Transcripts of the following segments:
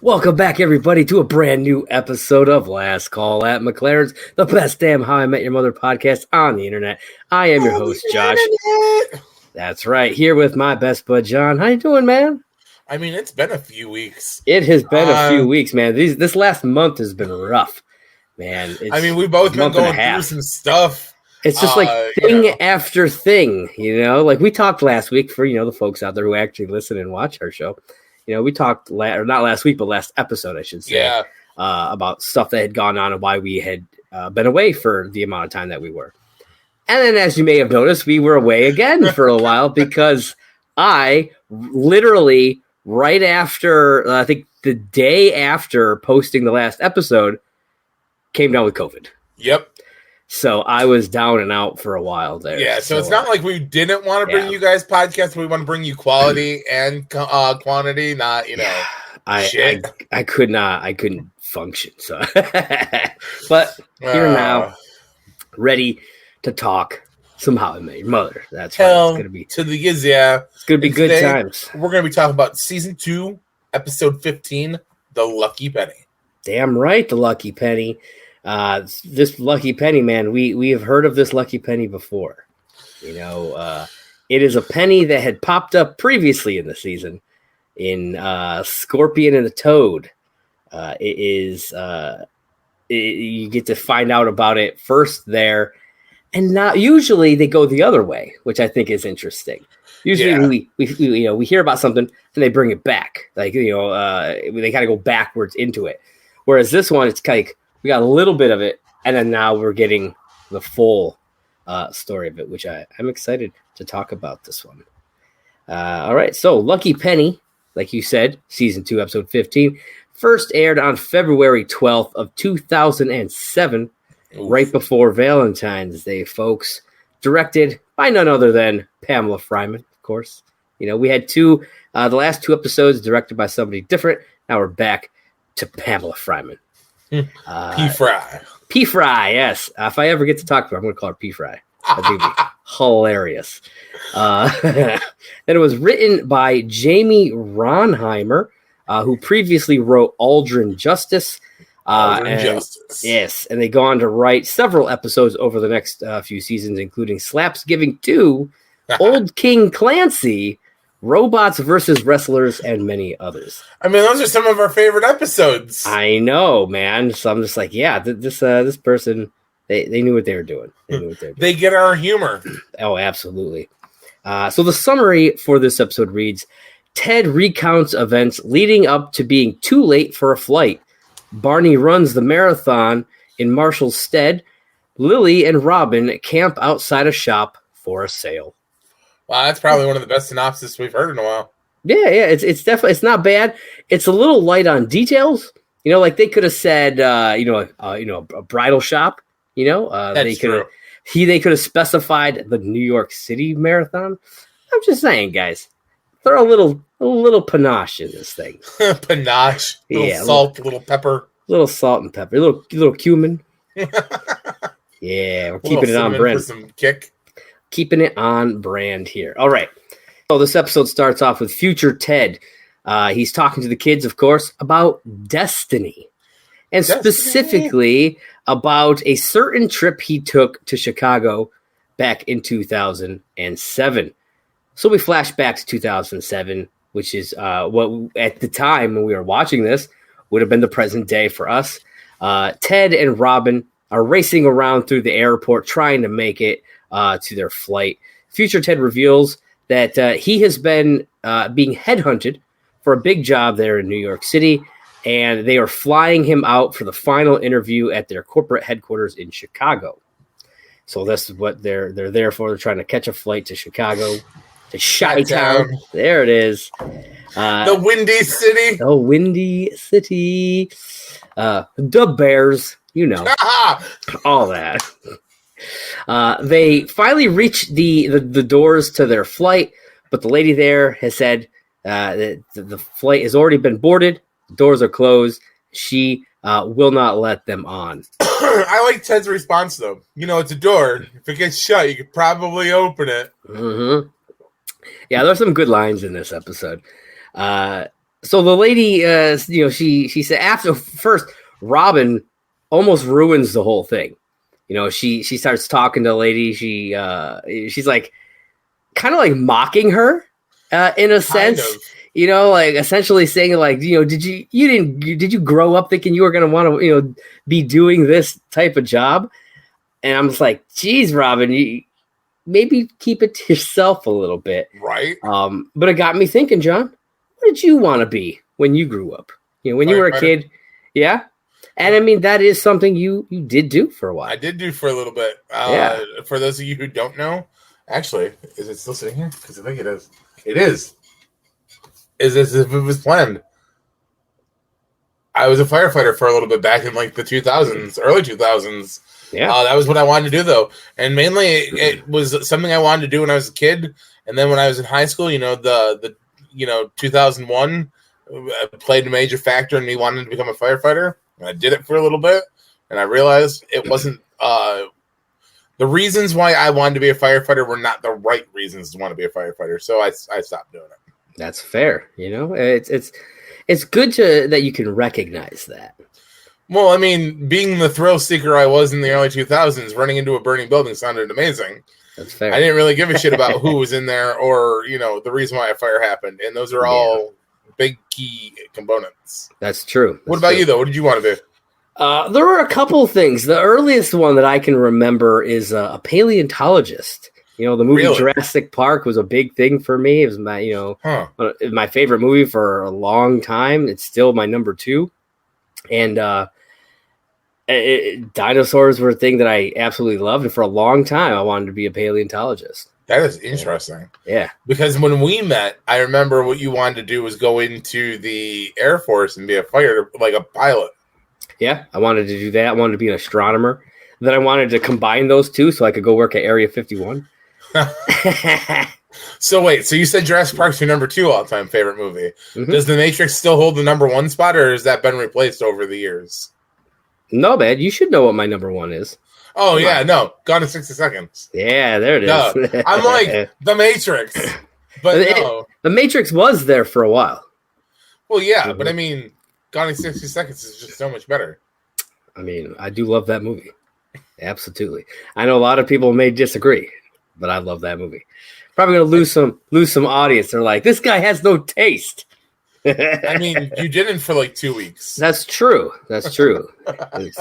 Welcome back, everybody, to a brand new episode of Last Call at McLaren's, the best damn How I Met Your Mother podcast on the internet. I am your host, Josh. That's right, here with my best bud, John. How you doing, man? I mean, it's been a few weeks. It has been a few weeks, man. This last month has been rough, man. We've both been going through some stuff. It's just like thing after thing, Like we talked last week for, the folks out there who actually listen and watch our show. We talked, not last week, but last episode, I should say, about stuff that had gone on and why we had been away for the amount of time that we were. And then, as you may have noticed, we were away again for a while because I literally, right after, I think the day after posting the last episode, came down with COVID. Yep. So I was down and out for a while there. Yeah, so it's not like we didn't want to bring you guys podcasts. We want to bring you quality and quantity, not, shit. I couldn't function. So, but here now, ready to talk some How I Met Your Mother. That's right. It's gonna be to the giz, yeah. It's gonna be good times. We're gonna be talking about season 2, episode 15, The Lucky Penny. Damn right, the Lucky Penny. This Lucky Penny, man, we have heard of this Lucky Penny before. It is a penny that had popped up previously in the season in Scorpion and the Toad. You get to find out about it first there, and not usually they go the other way, which I think is interesting. Usually we hear about something and they bring it back, they kind of go backwards into it. Whereas this one, it's like we got a little bit of it, and then now we're getting the full story of it, which I'm excited to talk about this one. All right, so Lucky Penny, like you said, season 2, episode 15, first aired on February 12th of 2007, right before Valentine's Day, folks. Directed by none other than Pamela Fryman, of course. We had the last 2 episodes directed by somebody different. Now we're back to Pamela Fryman. P. Fry, yes. If I ever get to talk to her, I'm going to call her P. Fry. That'd be hilarious. Then it was written by Jamie Ronheimer, who previously wrote Aldrin Justice. Justice. Yes, and they go on to write several episodes over the next few seasons, including Slapsgiving 2, Old King Clancy, Robots versus Wrestlers, and many others. I mean, those are some of our favorite episodes. I know, man. So I'm just like, yeah, this person, they knew what they were doing. They get our humor. Oh, absolutely. So the summary for this episode reads, Ted recounts events leading up to being too late for a flight. Barney runs the marathon in Marshall's stead. Lily and Robin camp outside a shop for a sale. Wow, that's probably one of the best synopses we've heard in a while. Yeah, it's definitely, it's not bad. It's a little light on details. Like they could have said, a bridal shop. They could have specified the New York City marathon. I'm just saying, guys, throw a little panache in this thing. Panache, salt, little pepper, little salt and pepper, little cumin. Yeah, we're keeping it on brand. For some kick. Keeping it on brand here. All right. So this episode starts off with future Ted. He's talking to the kids, of course, about destiny. And specifically about a certain trip he took to Chicago back in 2007. So we flash back to 2007, which is what at the time when we were watching this would have been the present day for us. Ted and Robin are racing around through the airport trying to make it to their flight. Future Ted reveals that he has been being headhunted for a big job there in New York City, and they are flying him out for the final interview at their corporate headquarters in Chicago. So this is what they're there for. They're trying to catch a flight to Chicago, to Chi-Town. There it is. The Windy City. The Windy City. The Bears, all that. They finally reach the doors to their flight, but the lady there has said that the flight has already been boarded. The doors are closed. She will not let them on. I like Ted's response, though. It's a door. If it gets shut, you could probably open it. Mm-hmm. Yeah, there's some good lines in this episode. So the lady, she said after first, Robin almost ruins the whole thing. She starts talking to the lady. She's like kind of like mocking her in a sense. Kind of. Like essentially saying like, did you grow up thinking you were going to want to, be doing this type of job? And I'm just like, geez, Robin, you maybe keep it to yourself a little bit. Right. But it got me thinking, John, what did you want to be when you grew up? When you were a kid? Yeah. And I mean, that is something you did do for a while. I did do for a little bit. For those of you who don't know, actually, is it still sitting here? Because I think it is. It is. Is as if it was planned. I was a firefighter for a little bit back in like the 2000s, early 2000s. Yeah, that was what I wanted to do though, and mainly it was something I wanted to do when I was a kid. And then when I was in high school, the 2001 played a major factor in me wanting to become a firefighter. And I did it for a little bit, and I realized it wasn't the reasons why I wanted to be a firefighter were not the right reasons to want to be a firefighter. So I stopped doing it. That's fair. It's good that you can recognize that. Well, I mean, being the thrill seeker I was in the early 2000s, running into a burning building sounded amazing. That's fair. I didn't really give a shit about who was in there or, the reason why a fire happened. And those are all big key components. That's true. What about you, though? What did you want to be? There were a couple of things. The earliest one that I can remember is a paleontologist. The movie Jurassic Park was a big thing for me. It was my favorite movie for a long time. It's still my number 2. And dinosaurs were a thing that I absolutely loved. And for a long time, I wanted to be a paleontologist. That is interesting. Yeah. Because when we met, I remember what you wanted to do was go into the Air Force and be a fighter, like a pilot. Yeah, I wanted to do that. I wanted to be an astronomer. Then I wanted to combine those two so I could go work at Area 51. So wait, so you said Jurassic Park's your number 2 all-time favorite movie. Mm-hmm. Does The Matrix still hold the number 1 spot, or has that been replaced over the years? No, man, you should know what my number 1 is. Oh, yeah, no. Gone in 60 Seconds. Yeah, there it is. No, I'm like, The Matrix. But no. The Matrix was there for a while. Well, yeah, but I mean, Gone in 60 Seconds is just so much better. I mean, I do love that movie. Absolutely. I know a lot of people may disagree, but I love that movie. Probably going to lose some audience. They're like, this guy has no taste. I mean, you didn't for like 2 weeks. That's true. It's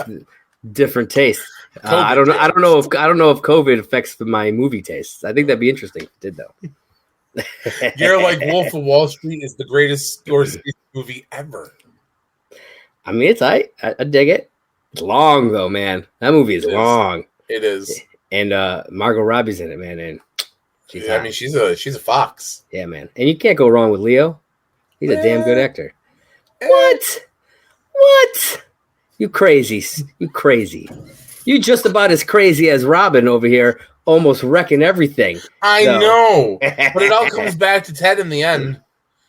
different taste. I don't know if COVID affects my movie tastes. I think that'd be interesting if it did, though. You're like Wolf of Wall Street is the greatest Scorsese movie ever. I mean, I dig it. It's long though, man. That movie is long. It is. And Margot Robbie's in it, man. And I mean, she's a fox. Yeah, man. And you can't go wrong with Leo. He's a damn good actor. What? You crazy. You just about as crazy as Robin over here, almost wrecking everything. I know. But it all comes back to Ted in the end.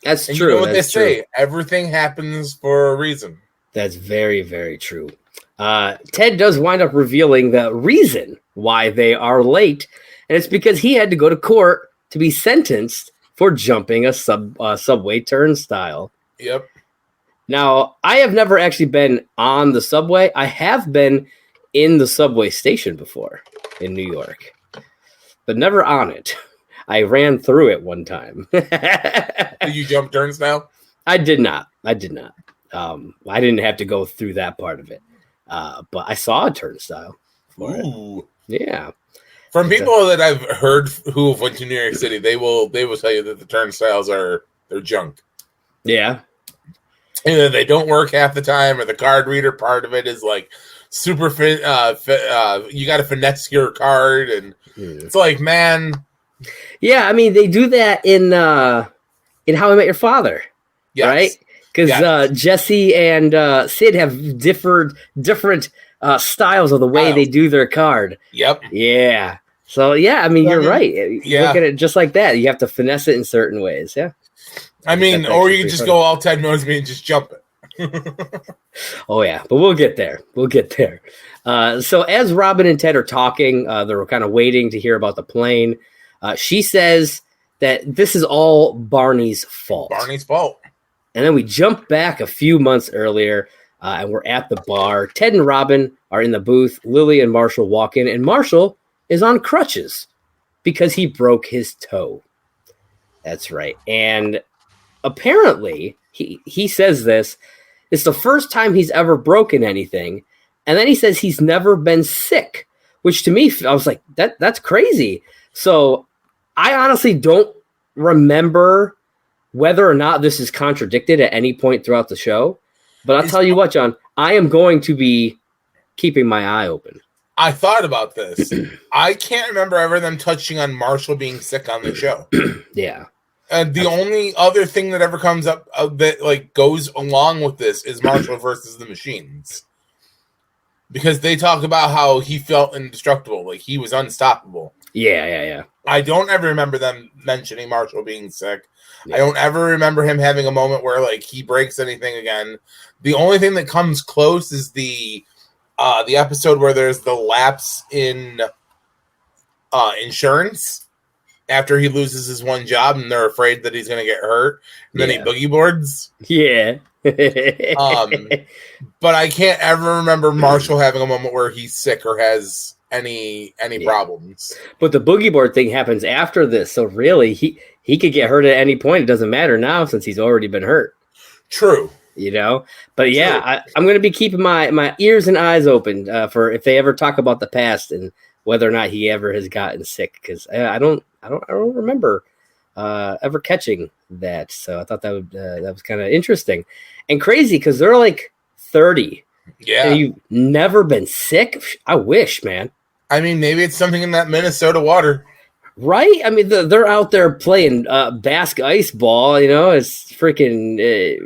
That's and true. You know what they say? Everything happens for a reason. That's very, very true. Ted does wind up revealing the reason why they are late, and it's because he had to go to court to be sentenced for jumping a subway turnstile. Yep. Now, I have never actually been on the subway. I have been in the subway station before in New York, but never on it. I ran through it one time. Did you jump turnstile? I did not. I didn't have to go through that part of it. But I saw a turnstile. Ooh. Yeah. From people that I've heard who have went to New York City, they will tell you that the turnstiles they're junk. Yeah. Either they don't work half the time, or the card reader part of it is like super fit. You got to finesse your card, and it's like, man. Yeah, I mean, they do that in How I Met Your Father, right? Because Jesse and Sid have different styles of the way they do their card. Yep. Yeah. So, yeah, I mean, you're right. Yeah. Look at it just like that. You have to finesse it in certain ways, yeah. I mean, or you can just go all Ted Mosby and just jump it. Oh, yeah, but we'll get there. So as Robin and Ted are talking, they're kind of waiting to hear about the plane. She says that this is all Barney's fault. And then we jump back a few months earlier, and we're at the bar. Ted and Robin are in the booth. Lily and Marshall walk in, and Marshall is on crutches because he broke his toe. That's right. And apparently, he says this, it's the first time he's ever broken anything. And then he says he's never been sick, which to me, I was like, that's crazy. So I honestly don't remember whether or not this is contradicted at any point throughout the show. But I'll tell you what, John, I am going to be keeping my eye open. I thought about this. I can't remember ever them touching on Marshall being sick on the show. Yeah. And the only other thing that ever comes up that like goes along with this is Marshall versus the Machines. Because they talk about how he felt indestructible, like he was unstoppable. Yeah. I don't ever remember them mentioning Marshall being sick. Yeah. I don't ever remember him having a moment where like he breaks anything again. The only thing that comes close is the episode where there's the lapse in insurance after he loses his one job and they're afraid that he's going to get hurt. And then he boogie boards. Yeah. But I can't ever remember Marshall having a moment where he's sick or has any problems. But the boogie board thing happens after this. So really, he could get hurt at any point. It doesn't matter now since he's already been hurt. True. You know, but yeah, I'm going to be keeping my ears and eyes open for if they ever talk about the past and whether or not he ever has gotten sick, because I don't remember ever catching that. So I thought that was kind of interesting and crazy because they're like 30. Yeah, and you've never been sick. I wish, man. I mean, maybe it's something in that Minnesota water. Right? I mean, they're out there playing Basque ice ball. You know, it's freaking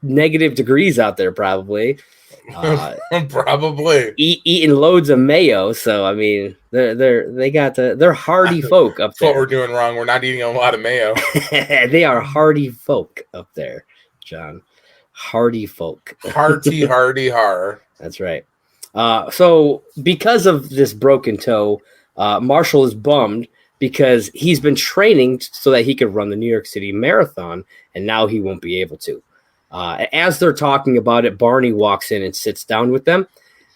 negative degrees out there, probably. Probably eating loads of mayo. So I mean, they're hardy folk up there. That's what we're doing wrong. We're not eating a lot of mayo. They are hardy folk up there, John. Hardy folk. Hardy har. That's right. So because of this broken toe, Marshall is bummed because he's been training so that he could run the New York City Marathon, and now he won't be able to. As they're talking about it, Barney walks in and sits down with them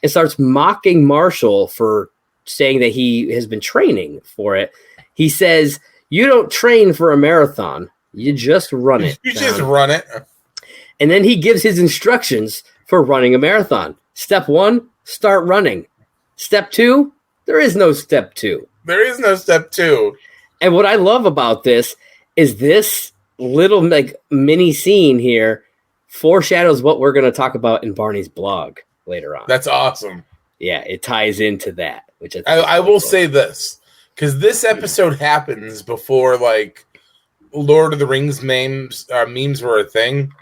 and starts mocking Marshall for saying that he has been training for it. He says, "You don't train for a marathon. You just run it." You just run it. And then he gives his instructions for running a marathon. Step 1, start running. Step 2, there is no step 2. There is no step 2. And what I love about this is this little like mini scene here foreshadows what we're going to talk about in Barney's blog later on. That's awesome. Yeah, it ties into that. Which I will say this, because this episode happens before like Lord of the Rings memes were a thing.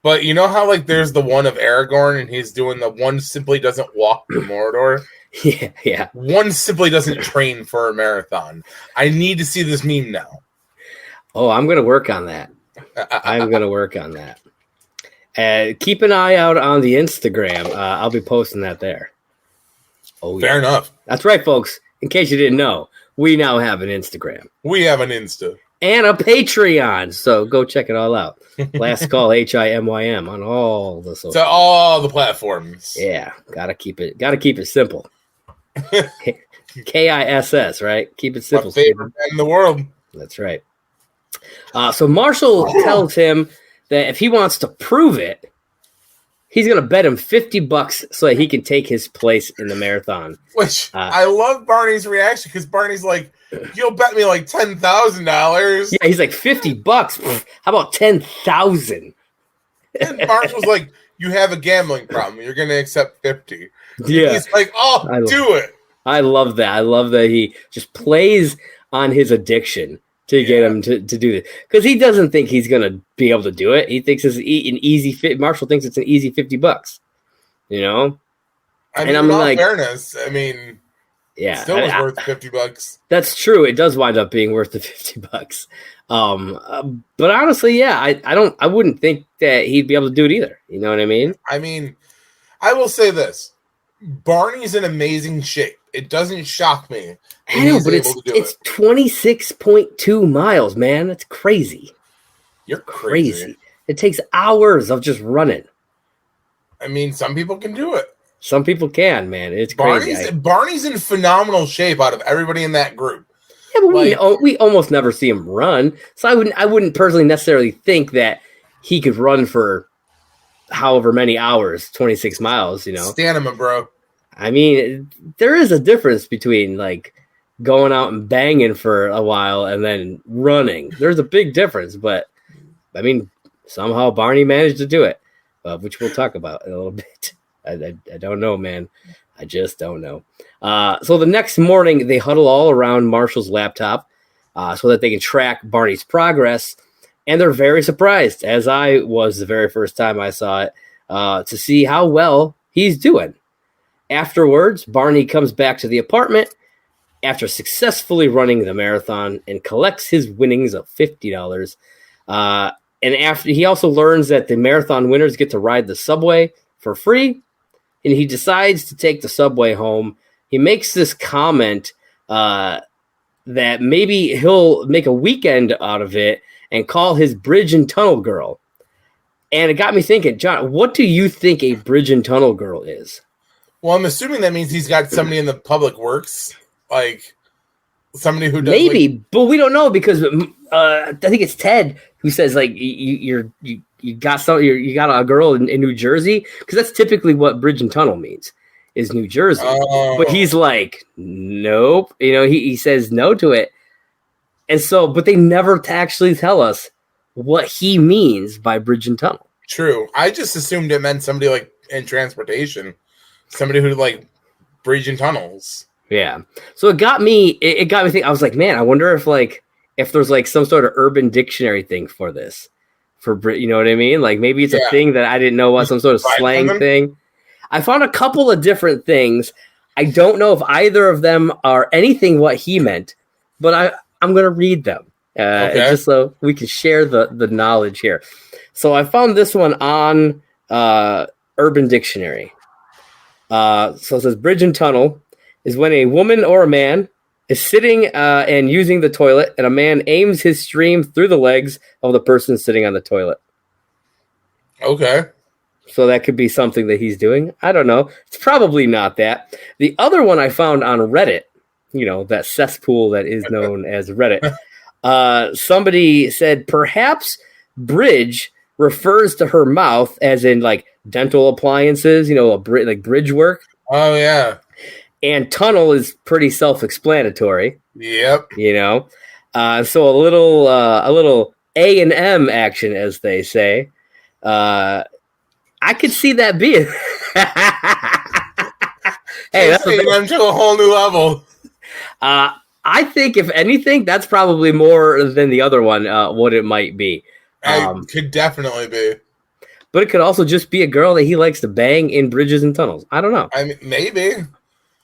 But you know how like there's the one of Aragorn and he's doing the one simply doesn't walk to Mordor? Yeah. One simply doesn't train for a marathon. I need to see this meme now. Oh, I'm going to work on that. Keep an eye out on the Instagram. I'll be posting that there. Oh, Fair enough. That's right, folks. In case you didn't know, we now have an Instagram. We have an Insta. And a Patreon. So go check it all out. Last Call HIMYM on all the social. To all the platforms. Yeah. Gotta keep it simple. KISS, right? Keep it simple. My favorite man in the world. That's right. So Marshall tells him that if he wants to prove it, he's going to bet him $50 so that he can take his place in the marathon. Which I love Barney's reaction because Barney's like, "You'll bet me like $10,000." Yeah, he's like $50. How about 10,000? And Marshall's like, "You have a gambling problem. You're going to accept 50." Yeah, he's like, "Oh, do it." I love that. I love that he just plays on his addiction to get him to do this because he doesn't think he's going to be able to do it. He thinks it's an easy fit. Marshall thinks it's an easy $50. You know, I mean, in all fairness, I mean, yeah, still was worth $50. That's true. It does wind up being worth the $50. But honestly, yeah, I wouldn't think that he'd be able to do it either. You know what I mean? I mean, I will say this: Barney's in amazing shape. It doesn't shock me. I know, but it's 26.2 miles, man. That's crazy. You're crazy. It takes hours of just running. I mean, some people can do it. Some people can, man. It's crazy. Barney's in phenomenal shape out of everybody in that group. Yeah, but we almost never see him run. So I wouldn't personally necessarily think that he could run for however many hours, 26 miles, Stamina, bro. I mean, there is a difference between like going out and banging for a while and then running. There's a big difference, but I mean, somehow Barney managed to do it, which we'll talk about in a little bit. I don't know, man. I just don't know. So the next morning, they huddle all around Marshall's laptop so that they can track Barney's progress. And they're very surprised, as I was the very first time I saw it, to see how well he's doing. Afterwards, Barney comes back to the apartment after successfully running the marathon and collects his winnings of $50. And after he also learns that the marathon winners get to ride the subway for free, and he decides to take the subway home. He makes this comment that maybe he'll make a weekend out of it and call his bridge and tunnel girl. And it got me thinking, John, what do you think a bridge and tunnel girl is? Well, I'm assuming that means he's got somebody in the public works, like somebody who does maybe, but we don't know because I think it's Ted who says like you got a girl in New Jersey, because that's typically what bridge and tunnel means is New Jersey. But he's like, nope, he says no to it, and so but they never actually tell us what he means by bridge and tunnel. True, I just assumed it meant somebody like in transportation. Somebody who like bridge and tunnels. Yeah. So it got me thinking. I was like, man, I wonder if there's like some sort of urban dictionary thing for this, you know what I mean? Like maybe it's a thing that I didn't know was some sort of slang thing. I found a couple of different things. I don't know if either of them are anything what he meant, but I'm going to read them just so we can share the knowledge here. So I found this one on Urban Dictionary. So it says bridge and tunnel is when a woman or a man is sitting and using the toilet, and a man aims his stream through the legs of the person sitting on the toilet. Okay. So that could be something that he's doing. I don't know. It's probably not that. The other one I found on Reddit, that cesspool that is known as Reddit, somebody said perhaps bridge refers to her mouth as in like dental appliances, like bridge work. Oh, yeah. And tunnel is pretty self-explanatory. Yep. So a little A&M action, as they say. I could see that being. Hey, that's them to a whole new level. I think, if anything, that's probably more than the other one, what it might be. Could definitely be. But it could also just be a girl that he likes to bang in bridges and tunnels. I don't know. I mean, maybe.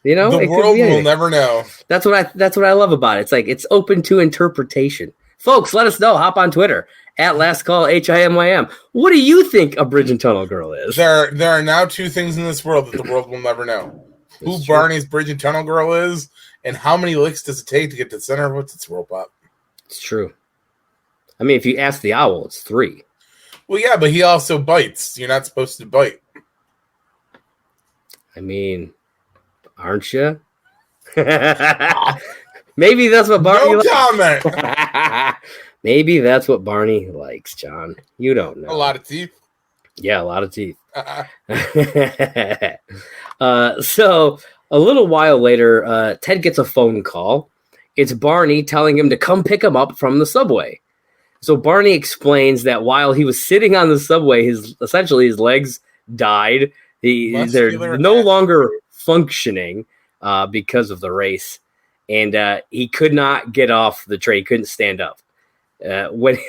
The world will never know. That's what I love about it. It's like it's open to interpretation. Folks, let us know. Hop on Twitter at Last Call HIMYM. What do you think a bridge and tunnel girl is? There are now two things in this world that the world will never know: who Barney's bridge and tunnel girl is, and how many licks does it take to get to the center of what's its rope up. It's true. I mean, if you ask the owl, it's 3. Well, yeah, but he also bites. You're not supposed to bite. I mean, aren't you? Maybe that's what Barney likes. Comment. Maybe that's what Barney likes, John. You don't know. A lot of teeth. Yeah, a lot of teeth. So a little while later, Ted gets a phone call. It's Barney telling him to come pick him up from the subway. So Barney explains that while he was sitting on the subway, his legs died. They're no longer functioning because of the race, and he could not get off the train. He couldn't stand up. When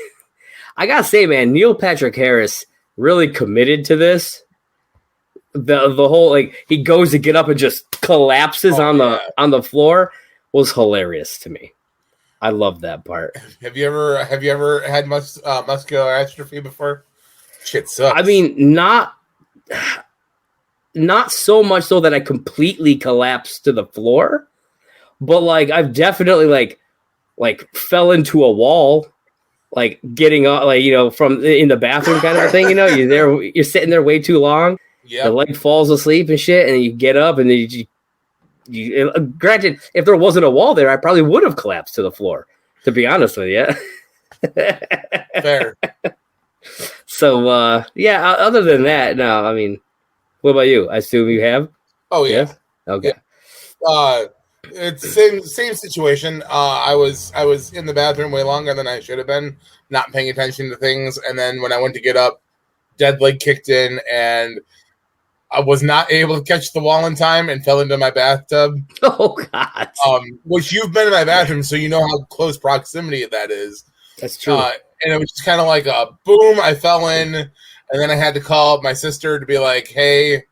I gotta say, man, Neil Patrick Harris really committed to this. The whole he goes to get up and just collapses on the floor was hilarious to me. I love that part. Have you ever had muscular atrophy before? Shit sucks. I mean, not so much so that I completely collapsed to the floor, but I've definitely fell into a wall like getting up, like, from in the bathroom kind of a thing. You're sitting there way too long. Yeah. The leg falls asleep and shit, and you get up, and then you granted, if there wasn't a wall there, I probably would have collapsed to the floor, to be honest with you. Fair. So, other than that, no, I mean, what about you? I assume you have? Oh, yeah. Yes? Okay. Yeah. It's same situation. I was in the bathroom way longer than I should have been, not paying attention to things, and then when I went to get up, dead leg kicked in, and I was not able to catch the wall in time and fell into my bathtub. Oh, God. Which you've been in my bathroom, so you know how close proximity that is. That's true. And it was just kind of like a boom, I fell in, and then I had to call my sister to be like, hey,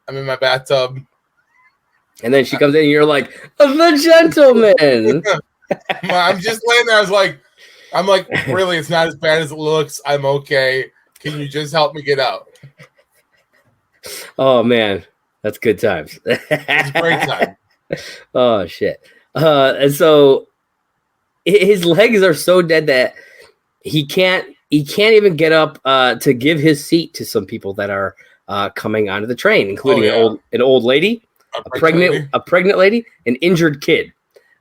I'm in my bathtub. And then she comes in and you're like, the gentleman. I'm just laying there. I'm like, really, it's not as bad as it looks. I'm okay. Can you just help me get out? Oh, man. That's good times. It's a great time. Oh, shit. And so his legs are so dead that he can't even get up to give his seat to some people that are coming onto the train, including an old lady, a pregnant lady, an injured kid.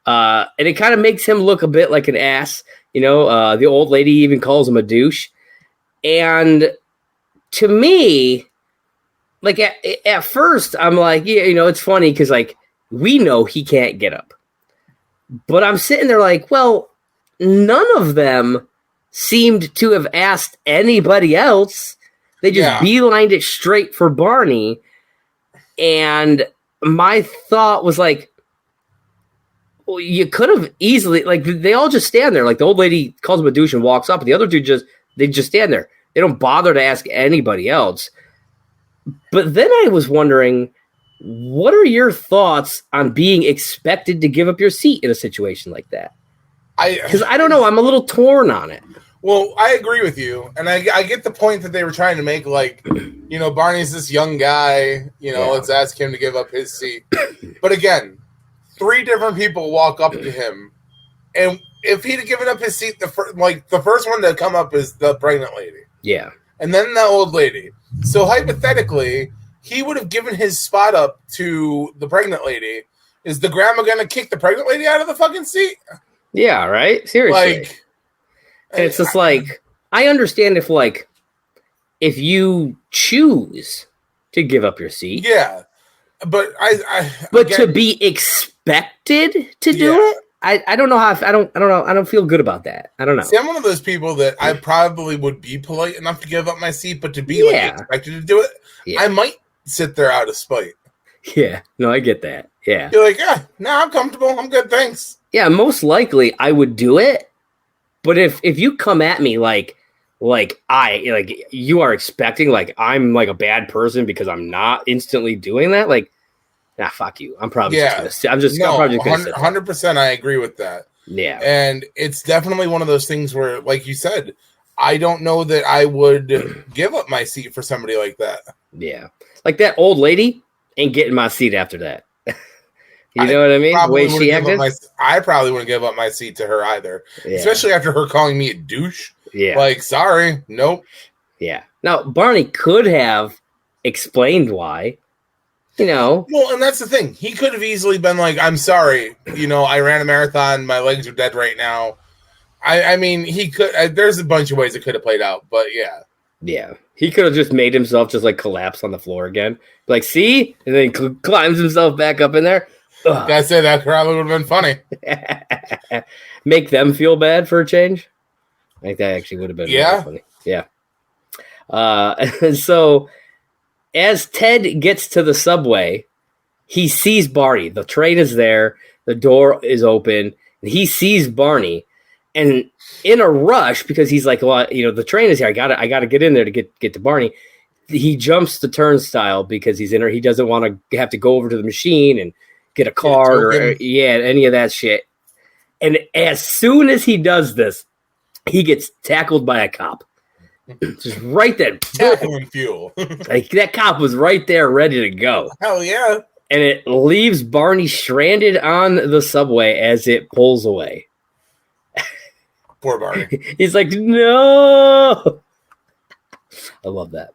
And it kind of makes him look a bit like an ass. The old lady even calls him a douche. And to me, like at first, I'm like, yeah, it's funny because like we know he can't get up. But I'm sitting there like, well, none of them seemed to have asked anybody else. They just beelined it straight for Barney. And my thought was like, well, you could have easily, like, they all just stand there. Like, the old lady calls him a douche and walks up. And the other two they just stand there. They don't bother to ask anybody else. But then I was wondering, what are your thoughts on being expected to give up your seat in a situation like that? Because I don't know. I'm a little torn on it. Well, I agree with you. And I get the point that they were trying to make, like, Barney's this young guy, let's ask him to give up his seat. But again, 3 different people walk up to him. And if he'd have given up his seat, the first one to come up is the pregnant lady. Yeah. And then the old lady. So hypothetically, he would have given his spot up to the pregnant lady. Is the grandma going to kick the pregnant lady out of the fucking seat? Yeah, right? Seriously. And it's just like, I understand if you choose to give up your seat. Yeah. But But to be expected to do it? I don't know how. I don't know. I don't feel good about that. I don't know. See, I'm one of those people that I probably would be polite enough to give up my seat, but to be expected to do it, I might sit there out of spite. Yeah, no, I get that. Yeah, you're like, I'm comfortable. I'm good, thanks. Yeah, most likely I would do it, but if you come at me like you are expecting like I'm like a bad person because I'm not instantly doing that, like. Nah, fuck you. I'm probably just gonna sit. I'm probably just gonna 100%. I agree with that. Yeah, and it's definitely one of those things where, like you said, I don't know that I would give up my seat for somebody like that. Yeah, like that old lady ain't getting my seat after that. You know what I mean? The way she acted. I probably wouldn't give up my seat to her either, especially after her calling me a douche. Yeah, like sorry, nope. Yeah. Now Barney could have explained why. Well, and that's the thing. He could have easily been like, I'm sorry. I ran a marathon. My legs are dead right now. I mean, he could. There's a bunch of ways it could have played out, but yeah. Yeah. He could have just made himself just like collapse on the floor again. Like, see? And then he climbs himself back up in there. I said that probably would have been funny. Make them feel bad for a change. I think that actually would have been really funny. Yeah. And so... as Ted gets to the subway, he sees Barney. The train is there. The door is open. And he sees Barney. And in a rush, because he's like, well, the train is here. I gotta get in there to get to Barney. He jumps the turnstile because he's in there. He doesn't want to have to go over to the machine and get a card or any of that shit. And as soon as he does this, he gets tackled by a cop. Just right there. Tackling fuel. Like that cop was right there ready to go. Hell yeah. And it leaves Barney stranded on the subway as it pulls away. Poor Barney. He's like, no. I love that.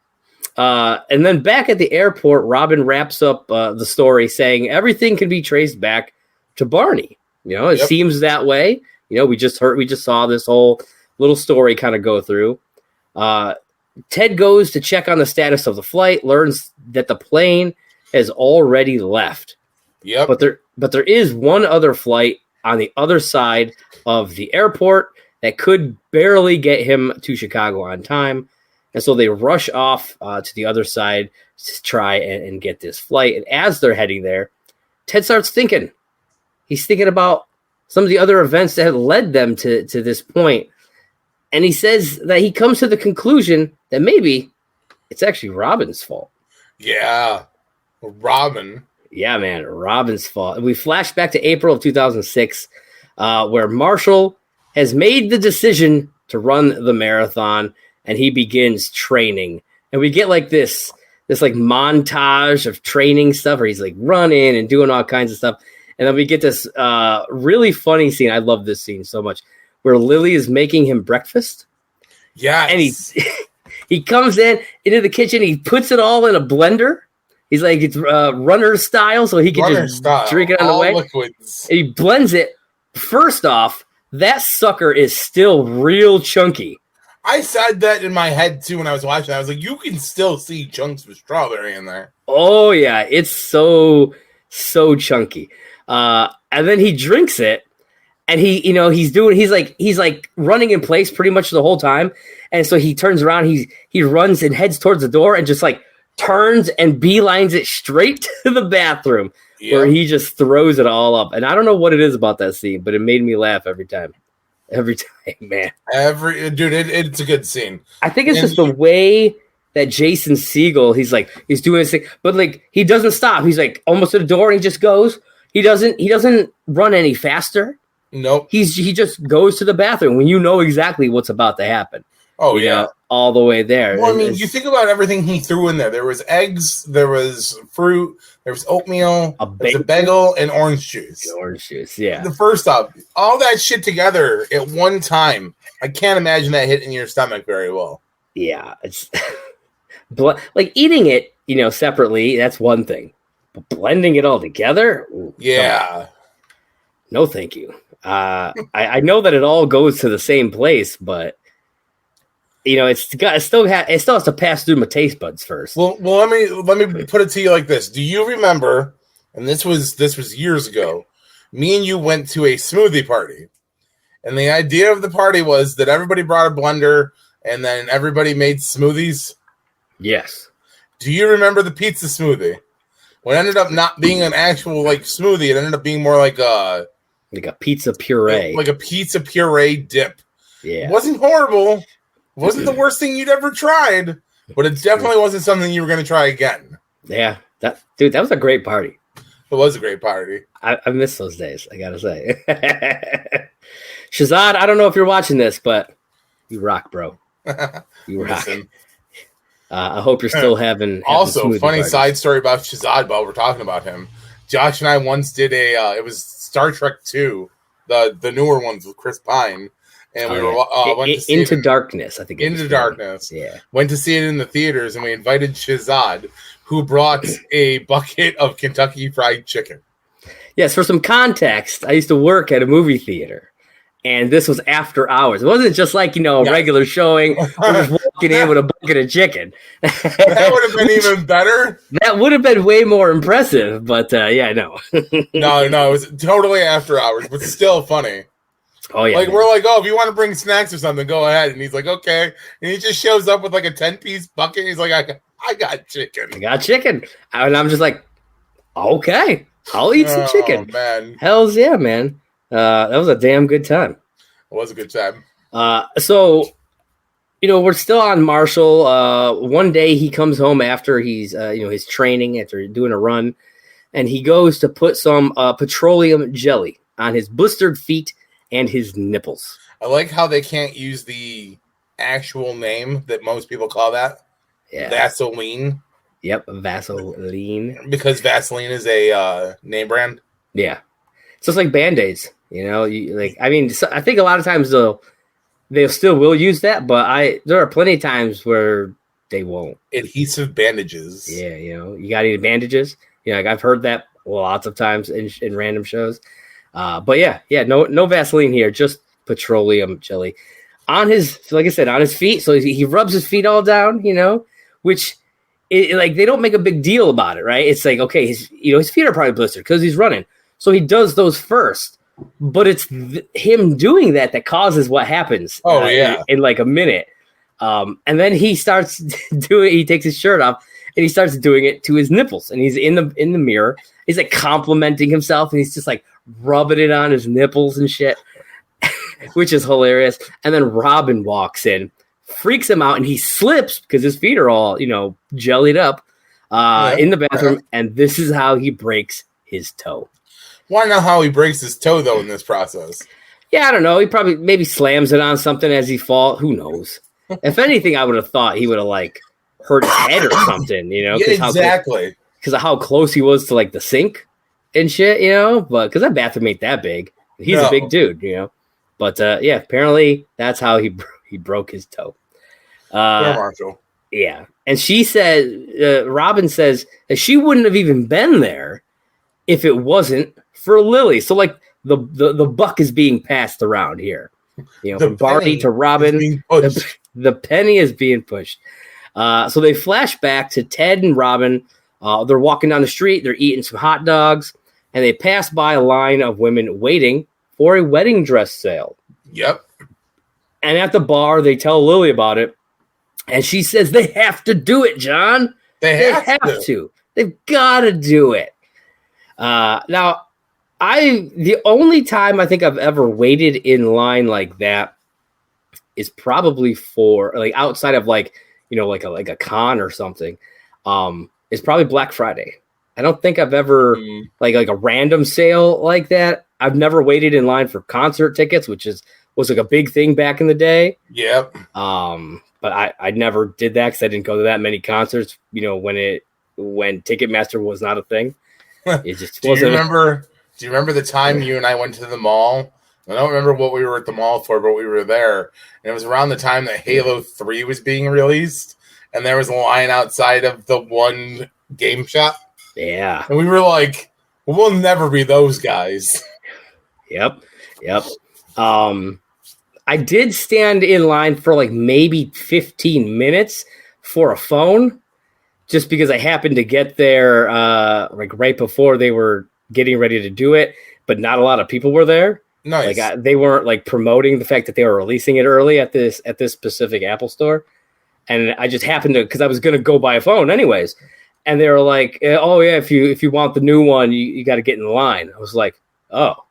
And then back at the airport, Robin wraps up the story saying everything can be traced back to Barney. It seems that way. We just saw this whole little story kind of go through. Ted goes to check on the status of the flight, learns that the plane has already left. Yep. But there is one other flight on the other side of the airport that could barely get him to Chicago on time. And so they rush off to the other side to try and get this flight. And as they're heading there, Ted starts thinking. He's thinking about some of the other events that had led them to this point. And he says that he comes to the conclusion that maybe it's actually Robin's fault. Yeah, Robin. Yeah, man, Robin's fault. We flash back to April of 2006, where Marshall has made the decision to run the marathon, and he begins training. And we get like this like montage of training stuff where he's like running and doing all kinds of stuff. And then we get this really funny scene. I love this scene so much, where Lily is making him breakfast. Yeah, and he comes into the kitchen. He puts it all in a blender. He's like, it's runner style, so he can just drink it on the way. Liquids. And he blends it. First off, that sucker is still real chunky. I said that in my head too when I was watching. I was like, you can still see chunks of strawberry in there. Oh yeah, it's so chunky. And then he drinks it, and he's like running in place pretty much the whole time. And so he turns around, he runs and heads towards the door and just like turns and beelines it straight to the bathroom, where he just throws it all up. And I don't know what it is about that scene, but it made me laugh every time. Every time, man. It's a good scene. I think it's just the way that Jason Segel, he's doing this thing, but like he doesn't stop. He's like almost at the door and he just goes. He doesn't run any faster. Nope. He just goes to the bathroom when you know exactly what's about to happen. Oh yeah. All the way there. Well, I mean, you think about everything he threw in there. There was eggs, there was fruit, there was oatmeal, there was a bagel, and orange juice. Yeah. The first off, all that shit together at one time, I can't imagine that hitting your stomach very well. Yeah, it's like eating it, separately. That's one thing, but blending it all together. Ooh, yeah. No, thank you. I know that it all goes to the same place, but. It still has to pass through my taste buds first. Well, let me put it to you like this. Do you remember? And this was years ago. Me and you went to a smoothie party, and the idea of the party was that everybody brought a blender, and then everybody made smoothies. Yes. Do you remember the pizza smoothie? What ended up not being an actual like smoothie, it ended up being more like a pizza puree, like a pizza puree dip. Yeah, it wasn't horrible. Wasn't the worst thing you'd ever tried, but it definitely wasn't something you were going to try again. Yeah, that was a great party. It was a great party. I miss those days, I gotta say. Shazad, I don't know if you're watching this, but you rock, bro. You rock. I hope you're still having also, funny parties. Side story about Shazad while we're talking about him. Josh and I once did it was Star Trek 2, the newer ones with Chris Pine. And we went to see Into Darkness, I think. Into Darkness. Yeah. Went to see it in the theaters, and we invited Shazad, who brought a bucket of Kentucky Fried Chicken. Yes, for some context, I used to work at a movie theater, and this was after hours. It wasn't just like, a regular showing. We're just walking in with a bucket of chicken. That would have been even better. That would have been way more impressive, but yeah, no. No, it was totally after hours, but still funny. Oh yeah, like man. We're like, if you want to bring snacks or something, go ahead. And he's like, okay. And he just shows up with like a 10-piece bucket. He's like, I got chicken. I got chicken, and I'm just like, okay, I'll eat some chicken. Man, hells yeah, man. That was a damn good time. It was a good time. So, we're still on Marshall. One day he comes home after he's, his training after doing a run, and he goes to put some petroleum jelly on his blistered feet and his nipples. I like how they can't use the actual name that most people call that. Yeah. Vaseline. Yep, Vaseline. Because Vaseline is a name brand. Yeah. So it's like Band-Aids, I think a lot of times they'll they still will use that, but there are plenty of times where they won't. Adhesive bandages. Yeah, you got any bandages? Like I've heard that lots of times in random shows. But yeah, no Vaseline here, just petroleum jelly on his, like I said, on his feet. So he rubs his feet all down, which like they don't make a big deal about it, right? It's like, okay, his feet are probably blistered because he's running, so he does those first. But it's him doing that causes what happens. Oh in like a minute. And then he starts doing. He takes his shirt off and he starts doing it to his nipples. And he's in the mirror. He's like complimenting himself, and he's just like rubbing it on his nipples and shit, which is hilarious. And then Robin walks in, freaks him out, and he slips because his feet are all jellied up in the bathroom. And this is how he breaks his toe. Want to know how he breaks his toe though in this process? Yeah, I don't know. He probably maybe slams it on something as he falls. Who knows? If anything, I would have thought he would have like hurt his head or something, Yeah, exactly. Because of how close he was to like the sink and shit, But because that bathroom ain't that big. He's a big dude, But yeah, apparently that's how he broke his toe. Marshall. Yeah, and she said, Robin says that she wouldn't have even been there if it wasn't for Lily. So like the buck is being passed around here. From Barney to Robin, the penny is being pushed. So they flash back to Ted and Robin. They're walking down the street. They're eating some hot dogs, and they pass by a line of women waiting for a wedding dress sale. Yep. And at the bar, they tell Lily about it, and she says they have to do it, John. They have to. They've got to do it. Now, the only time I think I've ever waited in line like that is probably for like outside of like like a con or something. Is probably Black Friday. I don't think I've ever like a random sale like that. I've never waited in line for concert tickets, which was like a big thing back in the day. Yep. But I never did that because I didn't go to that many concerts. When Ticketmaster was not a thing. It just wasn't. Do you remember the time you and I went to the mall? I don't remember what we were at the mall for, but we were there. And it was around the time that Halo 3 was being released. And there was a line outside of the one game shop. Yeah. And we were like, we'll never be those guys. Yep. I did stand in line for like maybe 15 minutes for a phone. Just because I happened to get there like right before they were getting ready to do it, but not a lot of people were there. Nice. Like they weren't like promoting the fact that they were releasing it early at this specific Apple store, and I just happened to because I was going to go buy a phone anyways, and they were like, "Oh yeah, if you want the new one, you got to get in line." I was like, "Oh,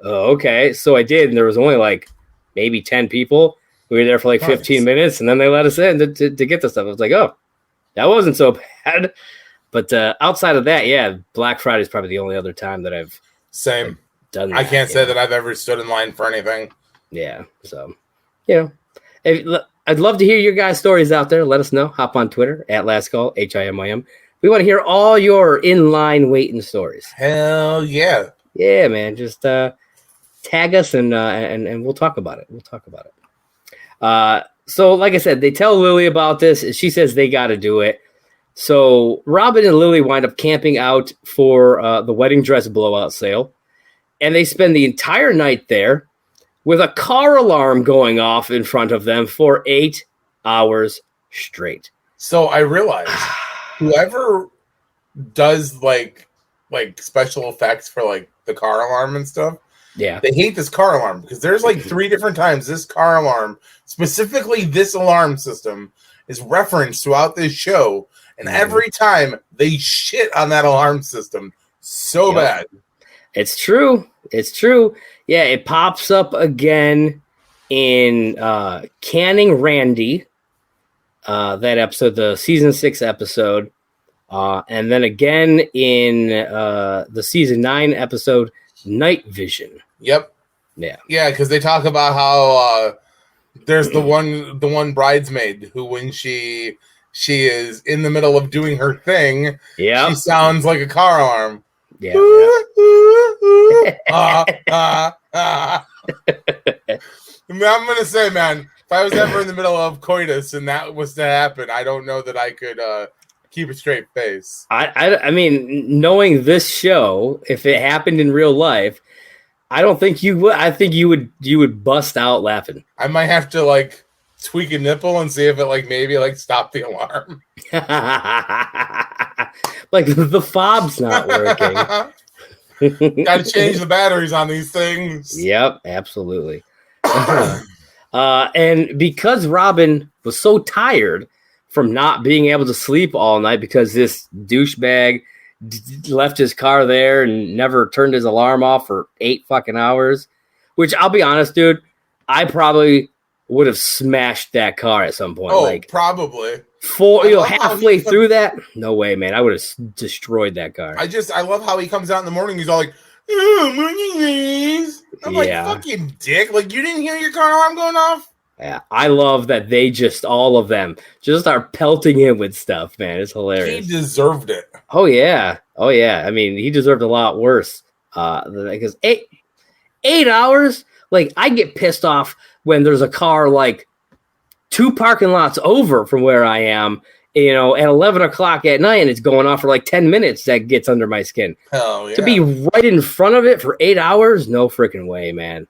okay." So I did, and there was only like maybe 10 people. We were there for like 15 minutes, and then they let us in to get the stuff. I was like, "Oh, that wasn't so bad." But outside of that, yeah, Black Friday is probably the only other time that I've done that. I can't say that I've ever stood in line for anything. Yeah, so I'd love to hear your guys' stories out there. Let us know. Hop on Twitter at Last Call HIMYM. We want to hear all your in-line waiting stories. Hell yeah, yeah, man. Just tag us and we'll talk about it. So, like I said, they tell Lily about this, and she says they got to do it. So Robin and Lily wind up camping out for the wedding dress blowout sale, and they spend the entire night there with a car alarm going off in front of them for 8 hours straight. So I realized whoever does like special effects for like the car alarm and stuff, yeah, they hate this car alarm because there's like 3 different times this car alarm, specifically this alarm system, is referenced throughout this show. And every time they shit on that alarm system so bad. It's true. Yeah, it pops up again in Canning Randy, that episode, the season 6 episode. And then again in the season 9 episode, Night Vision. Yep. Yeah. Yeah, because they talk about how there's the one bridesmaid who, when she is in the middle of doing her thing, she sounds like a car alarm. Yeah. I'm going to say, man, if I was ever in the middle of coitus and that was to happen, I don't know that I could keep a straight face. I mean, knowing this show, if it happened in real life, I don't think you would. I think you would bust out laughing. I might have to like tweak a nipple and see if it like maybe like stop the alarm. Like the fob's not working. Got to change the batteries on these things. Yep, absolutely. And because Robin was so tired from not being able to sleep all night because this douchebag left his car there and never turned his alarm off for 8 fucking hours, which I'll be honest, dude, I probably would have smashed that car at some point. Oh, like probably. Halfway through that? No way, man. I would have destroyed that car. I love how he comes out in the morning. He's all like, "Oh, morning, ladies." I'm like, fucking dick. Like, you didn't hear your car alarm going off? Yeah, I love that they just, all of them, just are pelting him with stuff, man. It's hilarious. He deserved it. Oh, yeah. I mean, he deserved a lot worse. Because 8 hours? Like, I get pissed off when there's a car, like, 2 parking lots over from where I am, at 11 o'clock at night, and it's going off for, like, 10 minutes. That gets under my skin. Hell yeah. To be right in front of it for 8 hours? No freaking way, man.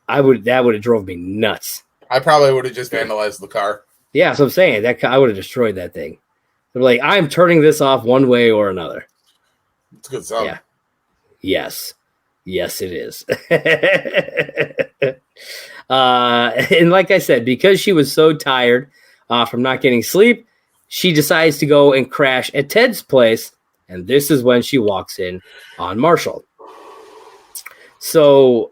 That would have drove me nuts. I probably would have just vandalized the car. Yeah, so I'm saying that I would have destroyed that thing. They're like, I'm turning this off one way or another. It's a good song. Yeah. Yes, it is. And like I said, because she was so tired from not getting sleep, she decides to go and crash at Ted's place, and this is when she walks in on Marshall. So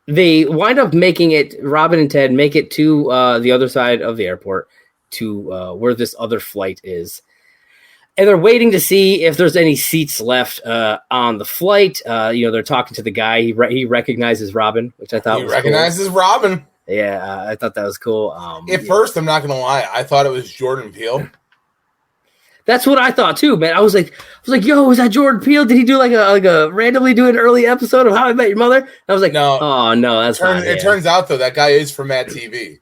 they wind up making it, Robin and Ted make it to the other side of the airport to where this other flight is. And they're waiting to see if there's any seats left on the flight. They're talking to the guy. He recognizes Robin, which I thought was recognizes cool. Robin. Yeah, I thought that was cool. At first, I'm not going to lie. I thought it was Jordan Peele. That's what I thought too, man. I was like, yo, is that Jordan Peele? Did he do like a randomly do an early episode of How I Met Your Mother? And I was like, no. Oh no, that's not it. Turns out though that guy is from Mad TV.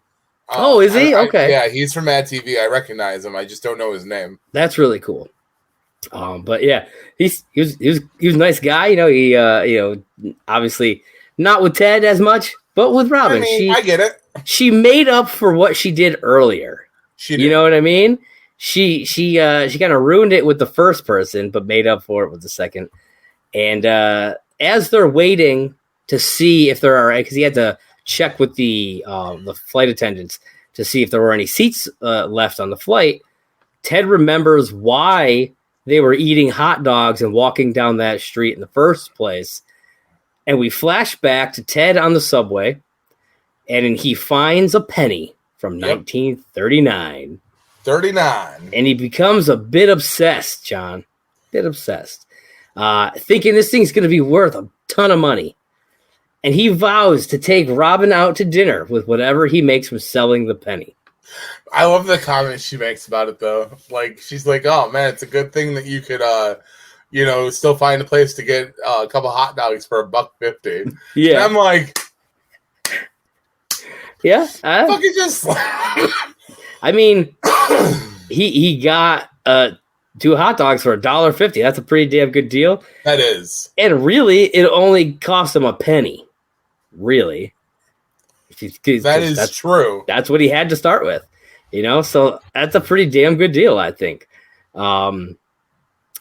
Is he? Okay. Yeah, he's from Mad TV. I recognize him. I just don't know his name. That's really cool. But yeah, he was a nice guy. He obviously not with Ted as much, but with Robin. I get it. She made up for what she did earlier. She did. You know what I mean? She kind of ruined it with the first person, but made up for it with the second. And as they're waiting to see if there are, because he had to check with the flight attendants to see if there were any seats left on the flight, Ted remembers why they were eating hot dogs and walking down that street in the first place. And we flash back to Ted on the subway, and he finds a penny from 1939. 39. And he becomes a bit obsessed, John. Thinking this thing's going to be worth a ton of money. And he vows to take Robin out to dinner with whatever he makes from selling the penny. I love the comment she makes about it, though. Like, she's like, oh, man, it's a good thing that you could, still find a place to get a couple hot dogs for $1.50. Yeah. And I'm like... Yeah. Fucking just... I mean, he got 2 hot dogs for $1.50. That's a pretty damn good deal. That is. And really, it only cost him a penny. Really. That's true. That's what he had to start with. So that's a pretty damn good deal, I think. And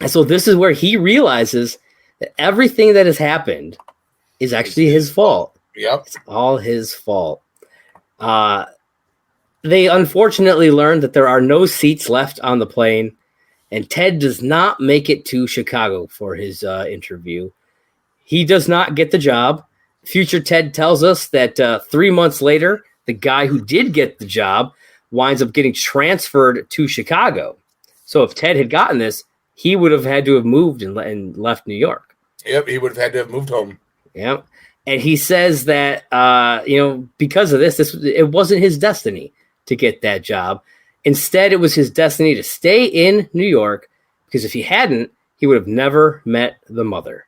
so this is where he realizes that everything that has happened is actually his fault. Yep. It's all his fault. They unfortunately learned that there are no seats left on the plane, and Ted does not make it to Chicago for his interview. He does not get the job. Future Ted tells us that 3 months later, the guy who did get the job winds up getting transferred to Chicago. So if Ted had gotten this, he would have had to have moved and left New York. Yep, he would have had to have moved home. Yep. And he says that, because of this, it wasn't his destiny to get that job. Instead, it was his destiny to stay in New York, because if he hadn't, he would have never met the mother.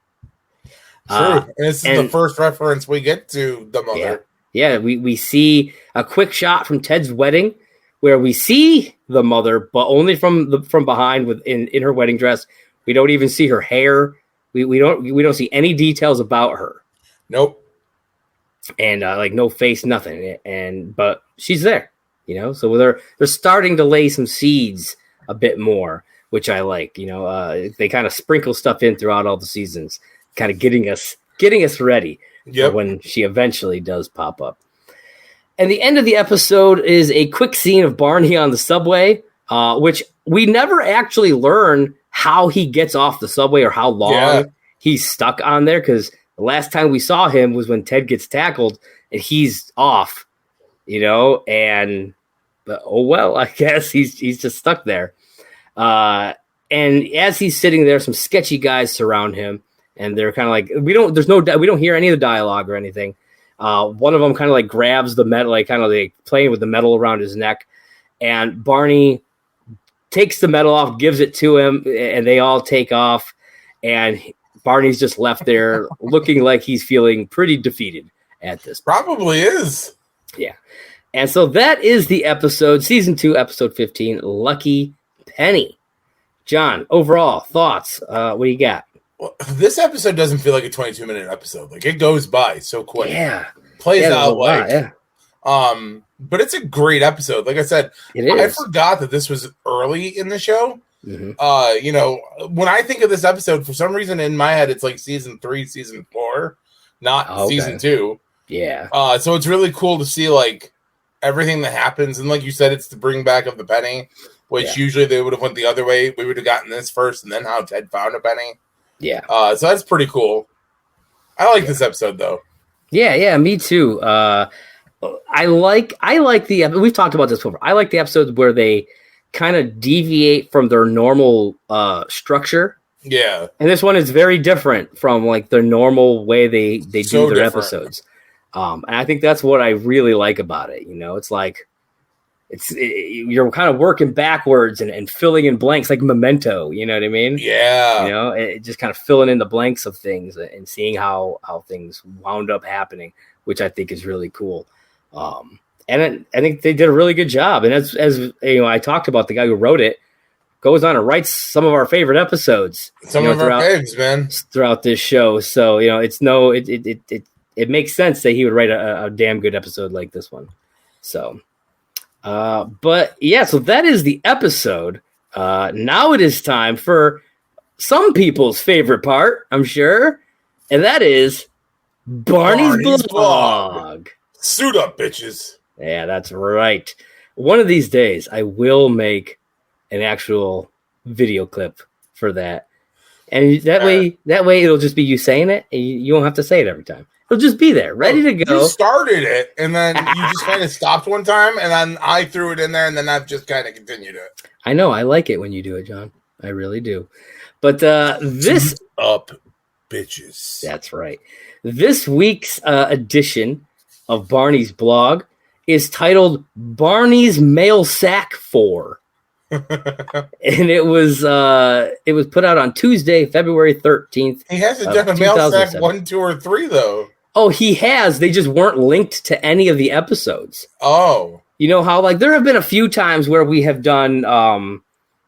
True. And this is the first reference we get to the mother. Yeah, we see a quick shot from Ted's wedding where we see the mother, but only from behind in her wedding dress. We don't even see her hair. We don't see any details about her. Nope. And like no face, nothing. But she's there, So they're starting to lay some seeds a bit more, which I like. They kind of sprinkle stuff in throughout all the seasons, kind of getting us ready for when she eventually does pop up. And the end of the episode is a quick scene of Barney on the subway, which we never actually learn how he gets off the subway or how long he's stuck on there, because the last time we saw him was when Ted gets tackled and he's off, and oh well, I guess he's just stuck there. And as he's sitting there, some sketchy guys surround him, and they're kind of like, we don't hear any of the dialogue or anything. One of them kind of like grabs the metal, like kind of like playing with the metal around his neck, and Barney takes the metal off, gives it to him, and they all take off, and Barney's just left there looking like he's feeling pretty defeated at this point. Probably is. Yeah. And so that is the episode, season 2, episode 15, Lucky Penny. John, overall thoughts, what do you got? Well, this episode doesn't feel like a 22-minute episode. Like, it goes by so quick. Yeah. Plays out like. Lot, yeah. But it's a great episode. Like I said, I forgot that this was early in the show. Mm-hmm. When I think of this episode, for some reason in my head, it's like season 3, season 4, not season 2. Yeah. So it's really cool to see like everything that happens. And like you said, it's the bring back of the penny, which usually they would have went the other way. We would have gotten this first and then how Ted found a penny. Yeah. So that's pretty cool. I like this episode though. Yeah, me too. I like we've talked about this before. I like the episodes where they kind of deviate from their normal structure. Yeah. And this one is very different from like the normal way they do their episodes. And I think that's what I really like about it. It's like you're kind of working backwards and filling in blanks like Memento, you know what I mean? Yeah. It just kind of filling in the blanks of things and seeing how things wound up happening, which I think is really cool. And I think they did a really good job. And as I talked about, the guy who wrote it goes on and writes some of our favorite episodes. Some of our faves, man, throughout this show. So it makes sense that he would write a damn good episode like this one. So, but yeah, so that is the episode. Now it is time for some people's favorite part, I'm sure, and that is Barney's blog. Suit up, bitches. Yeah, that's right. One of these days, I will make an actual video clip for that, and that way it'll just be you saying it, and you won't have to say it every time. It'll just be there, ready to go. You started it, and then you just kind of stopped one time, and then I threw it in there, and then I've just kind of continued it. I know. I like it when you do it, John. I really do. But this Suit up, bitches. That's right. This week's edition of Barney's blog is titled Barney's Mail Sack 4. And it was put out on Tuesday, February 13th. He hasn't done a mail sack 1, 2, or 3 though. Oh, he has. They just weren't linked to any of the episodes. Oh. You know how like there have been a few times where we have done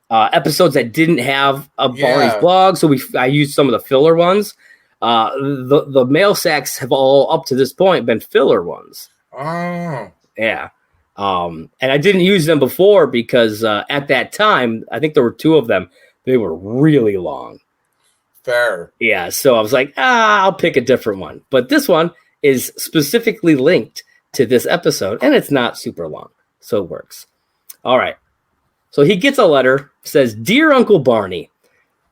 episodes that didn't have a Barney's blog, so I used some of the filler ones. The mail sacks have all up to this point been filler ones. Oh. Yeah. And I didn't use them before because at that time, I think there were 2 of them. They were really long. Fair. Yeah. So I was like, I'll pick a different one. But this one is specifically linked to this episode, and it's not super long. So it works. All right. So he gets a letter, says, Dear Uncle Barney,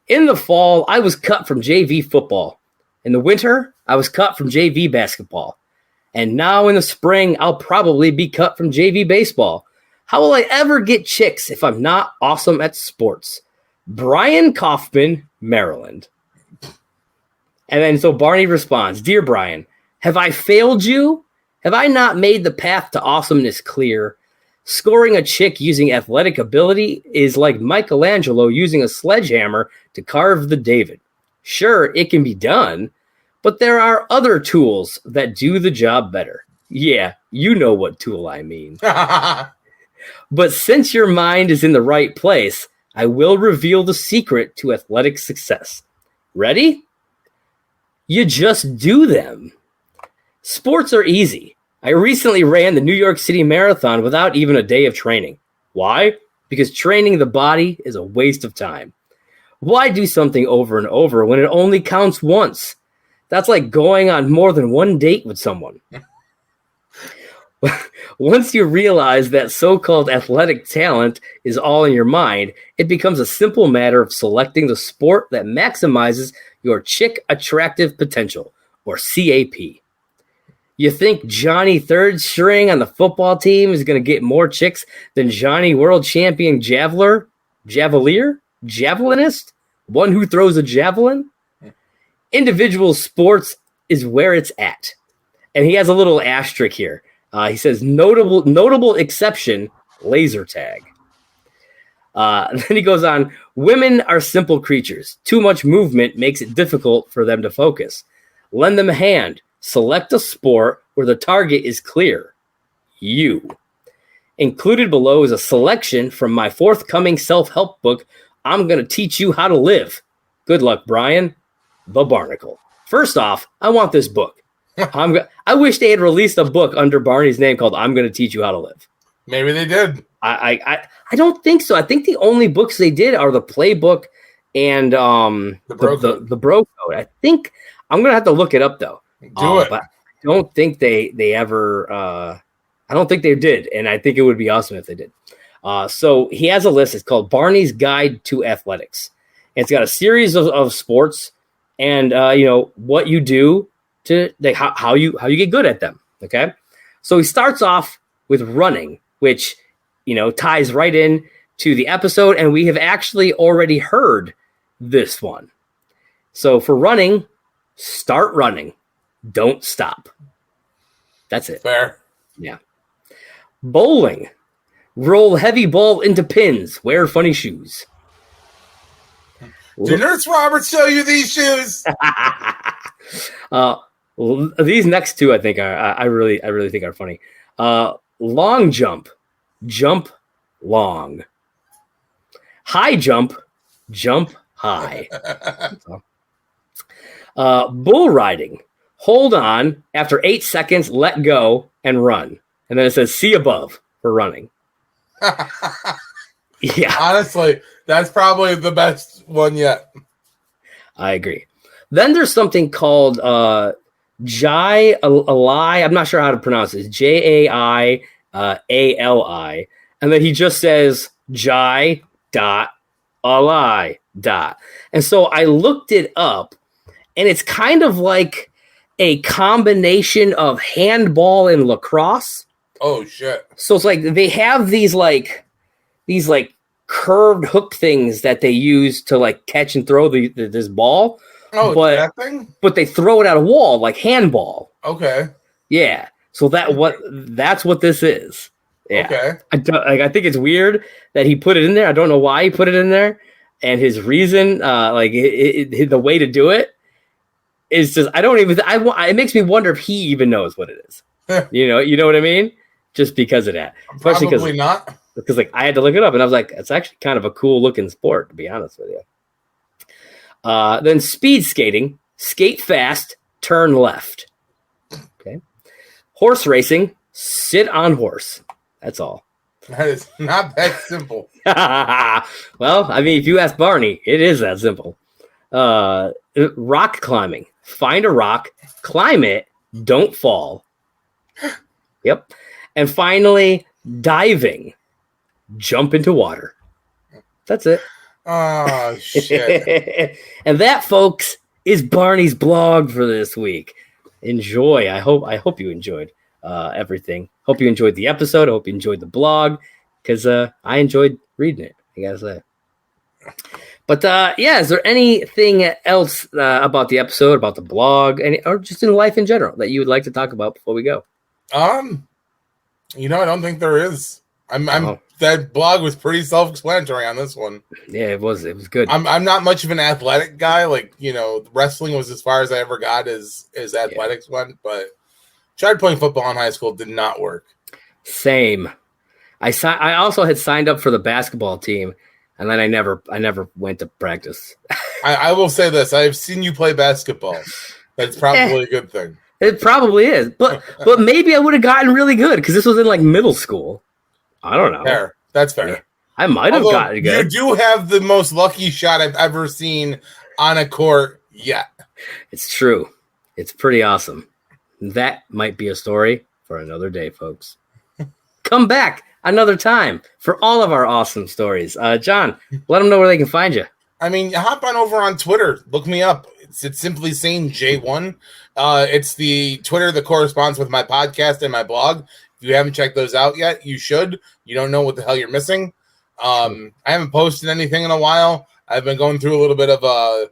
in the fall, I was cut from JV football. In the winter, I was cut from JV basketball. And now in the spring, I'll probably be cut from JV baseball. How will I ever get chicks if I'm not awesome at sports? Brian Kaufman, Maryland. And then so Barney responds, Dear Brian, have I failed you? Have I not made the path to awesomeness clear? Scoring a chick using athletic ability is like Michelangelo using a sledgehammer to carve the David. Sure, it can be done, but there are other tools that do the job better. Yeah, you know what tool I mean. But since your mind is in the right place, I will reveal the secret to athletic success. Ready? You just do them. Sports are easy. I recently ran the New York City Marathon without even a day of training. Why? Because training the body is a waste of time. Why do something over and over when it only counts once? That's like going on more than one date with someone. Once you realize that so-called athletic talent is all in your mind, it becomes a simple matter of selecting the sport that maximizes your chick attractive potential, or CAP. You think Johnny third string on the football team is going to get more chicks than Johnny world champion javelinist, one who throws a javelin? Individual sports is where it's at. And he has a little asterisk here. He says, notable exception, laser tag. Then he goes on, women are simple creatures. Too much movement makes it difficult for them to focus. Lend them a hand. Select a sport where the target is clear. You. Included below is a selection from my forthcoming self-help book, I'm going to teach you how to live. Good luck, Brian. The Barnacle. First off, I want this book. I wish they had released a book under Barney's name called I'm Going to Teach You How to Live. Maybe they did. I don't think so. I think the only books they did are the playbook and the bro code. I think I'm going to have to look it up, though. Do it. But I don't think they ever I don't think they did, and I think it would be awesome if they did. So he has a list. It's called Barney's Guide to Athletics. And it's got a series of sports and what you do to how you get good at them. Okay, so he starts off with running, which ties right in to the episode, and we have actually already heard this one. So for running, start running, don't stop. That's it. Fair. Yeah. Bowling, roll heavy ball into pins, wear funny shoes. Do Nurse Robert show you these shoes? These next two, I think, I really think are funny. Long jump, jump long. High jump, jump high. Bull riding, hold on. After 8 seconds, let go and run. And then it says see above for running. Yeah. Honestly, that's probably the best one yet. I agree. Then there's something called Jai Ali. I'm not sure how to pronounce this. Jai Ali. And then he just says Jai dot Ali dot. And so I looked it up, and it's kind of like a combination of handball and lacrosse. Oh shit. So it's like they have these curved hook things that they use to like catch and throw this ball. Oh, that thing? But they throw it at a wall like handball. Okay. Yeah. So that's what this is. Yeah. Okay. I think it's weird that he put it in there. I don't know why he put it in there, and his reason, the way to do it is just it makes me wonder if he even knows what it is. You know what I mean? Just because of that. Probably not. Because I had to look it up, and I was like, it's actually kind of a cool looking sport, to be honest with you. Then speed skating, skate fast, turn left. Okay. Horse racing, sit on horse. That's all. That is not that simple. Well, I mean, if you ask Barney, it is that simple. Rock climbing, find a rock, climb it, don't fall. Yep. And finally, diving, jump into water. That's it. Oh, shit. And that, folks, is Barney's blog for this week. Enjoy. I hope you enjoyed everything. Hope you enjoyed the episode. I hope you enjoyed the blog, because I enjoyed reading it, I gotta say. But is there anything else about the episode, about the blog, or just in life in general that you would like to talk about before we go? I don't think there is. That blog was pretty self-explanatory on this one. Yeah, it was good. I'm not much of an athletic guy. Wrestling was as far as I ever got as athletics went, but Tried playing football in high school, did not work. Same. I also had signed up for the basketball team, and then I never went to practice. I will say this: I've seen you play basketball. That's probably a good thing. It probably is, but maybe I would have gotten really good because this was in like middle school. I don't know. Fair. That's fair. Yeah, I might have gotten good. You do have the most lucky shot I've ever seen on a court yet. It's true. It's pretty awesome. That might be a story for another day, folks. Come back another time for all of our awesome stories. John, let them know where they can find you. I mean, hop on over on Twitter. Look me up. It's simply saying J1. It's the Twitter that corresponds with my podcast and my blog. If you haven't checked those out yet, you should. You don't know what the hell you're missing. I haven't posted anything in a while. I've been going through a little bit of a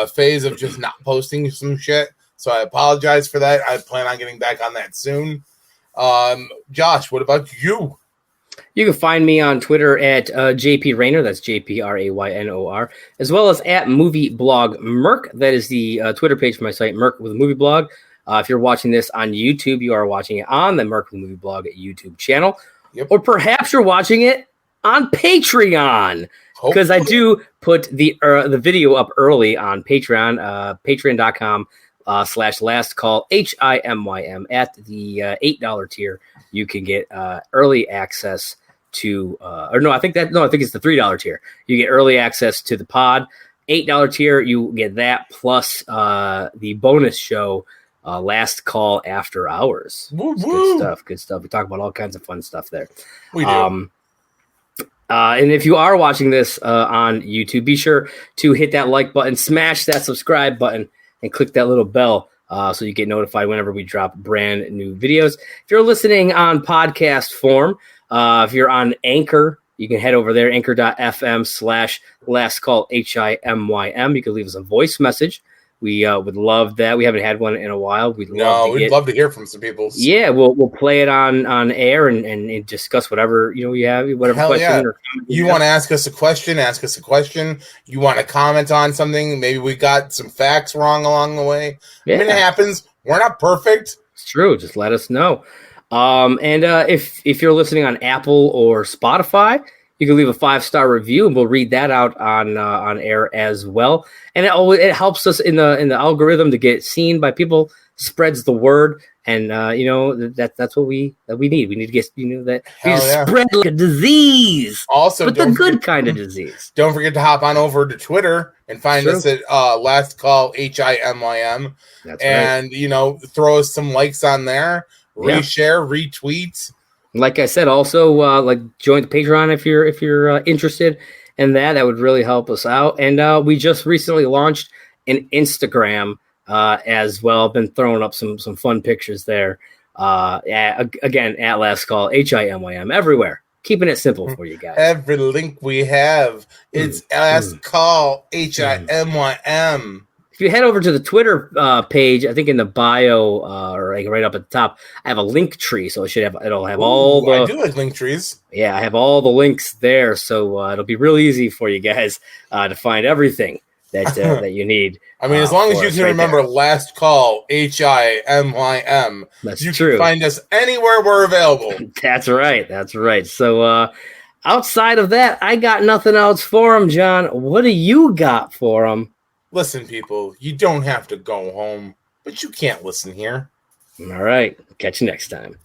phase of just not posting some shit. So I apologize for that. I plan on getting back on that soon. Josh, what about you? You can find me on Twitter at JP Raynor, that's JPRAYNOR, as well as at Movie Blog Merc. That is the Twitter page for my site, Merc with a Movie Blog. If you're watching this on YouTube, you are watching it on the Merc with a Movie Blog YouTube channel. Yep. Or perhaps you're watching it on Patreon, because I do put the video up early on Patreon, patreon.com/last call HIMYM. At the $8 tier, you can get early access to, I think it's the $3 tier. You get early access to the pod. $8 tier, you get that plus the bonus show, Last Call After Hours. Good stuff. We talk about all kinds of fun stuff there. We do. And if you are watching this on YouTube, be sure to hit that like button, smash that subscribe button, and click that little bell so you get notified whenever we drop brand new videos. If you're listening on podcast form, if you're on Anchor, you can head over there, anchor.fm/lastcallHIMYM. You can leave us a voice message. We would love that. We haven't had one in a while. We'd love to hear from some people. Yeah, we'll play it on air and discuss whatever you have, whatever Hell question. Yeah. Or you want to ask us a question? Ask us a question. You want to comment on something? Maybe we got some facts wrong along the way. Yeah. I mean, it happens. We're not perfect. It's true. Just let us know. And if you're listening on Apple or Spotify, you can leave a 5-star review, and we'll read that out on air as well. And it helps us in the algorithm to get seen by people, spreads the word, and that's what we need. We need to get that spread like a disease. Also, but the good kind of disease. Don't forget to hop on over to Twitter and find us at Last Call HIMYM, and right. Throw us some likes on there, reshare, retweet. Like I said, also join the Patreon if you're interested in that. That would really help us out. And we just recently launched an Instagram as well. I've been throwing up some fun pictures there. Again, at Last Call HIMYM everywhere. Keeping it simple for you guys. Every link we have, it's Last Call HIMYM. If you head over to the Twitter page, I think in the bio or right up at the top, I have a link tree, so it'll have all the. I do like link trees. Yeah, I have all the links there, so it'll be real easy for you guys to find everything that you need. I mean, as long as you can remember Last Call HIMYM, that's you true. Can find us anywhere we're available. That's right. So outside of that, I got nothing else for them, John. What do you got for them? Listen, people, you don't have to go home, but you can't listen here. All right. Catch you next time.